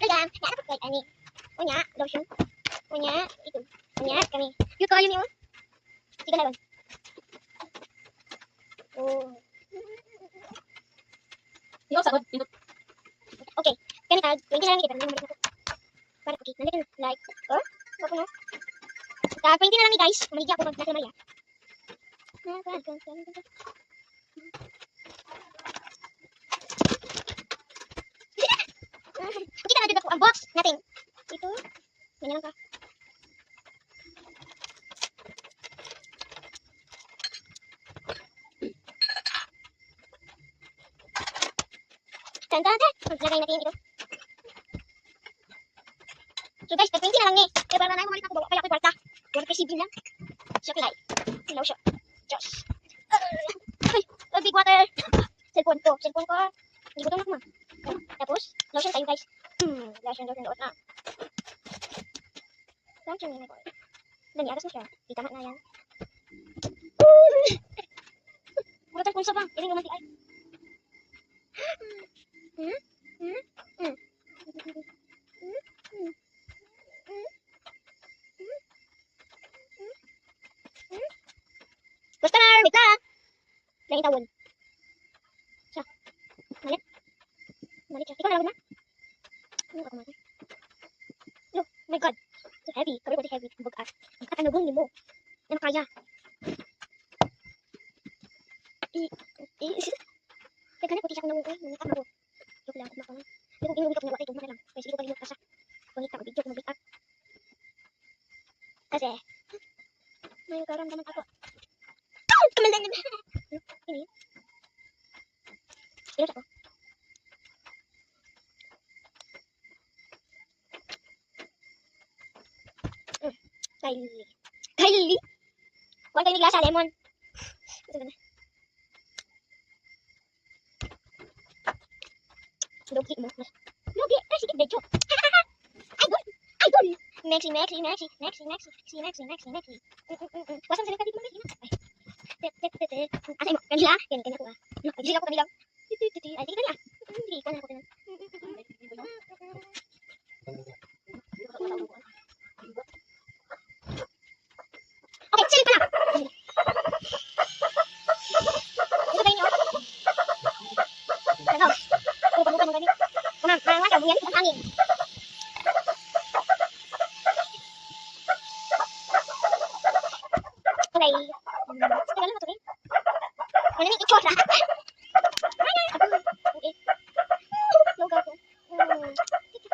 Seragam. Nak dapat kami. Punya lotion. Punya itu. Punya kami. Yuk kayu ni. Tiga lawan. Oh. Yo, sagot. Pindot. Okay. Kami tag 20 na lang kita ng number. Para okay. Nandiyan like. Oh. Wako na. Tag 20 na lang ni guys. Maligya ako mag nasa Maria. Kita na dito ang box natin. Ito. Ganyan lang ka. Tanda. Maglagay natin ito. So guys, 20 na lang ni. Kaya para na bumalik ako bawa kaya ako kwarta. Wala kay sibling lang. Supply. Hello siya. Diyos. Ay, big water. Cellphone ko. Hindi ko ito nakma. Tapos, lotion tayo guys. Lotion na. Lotion na ko. Dami, agas na siya. Di tama na yan. Burutan kung isa bang. Iling naman di ay. Basta na, wait lang. Langit tawon. Siya. Malit siya. Ikaw na lang na. Ano ako man? Oh my god. So heavy. Karoy ko di heavy. Bugat. Bugat ano gong mo. Yan kaya. Teka na, puti siya kung nawin ko eh. Nangitak ako. Joke lang, kumakamay. Hindi kong inubit ako na wala ito. Lang. Kasi ito kalimot ka siya. Pangita ko, video ko mag-up. Kasi, may karamdaman ako. Kamalan naman. Ini. Ito siya ko. Kylie. Huwag kayo niglasa, lemon. Ito na. Logi mo. Logi. Ay, sige, bedyo. Idol. Maxi. Wasan sila kadit mo, Maxi. Asay mo, kanila. Ganyan ko ah. Sila ko kanila. Ay, sige kanila. Hindi ko na ako kanila. Okay, sige pala. Ito ba inyo? Ano? Bukan mo gani. Mga buyan, ang hangin.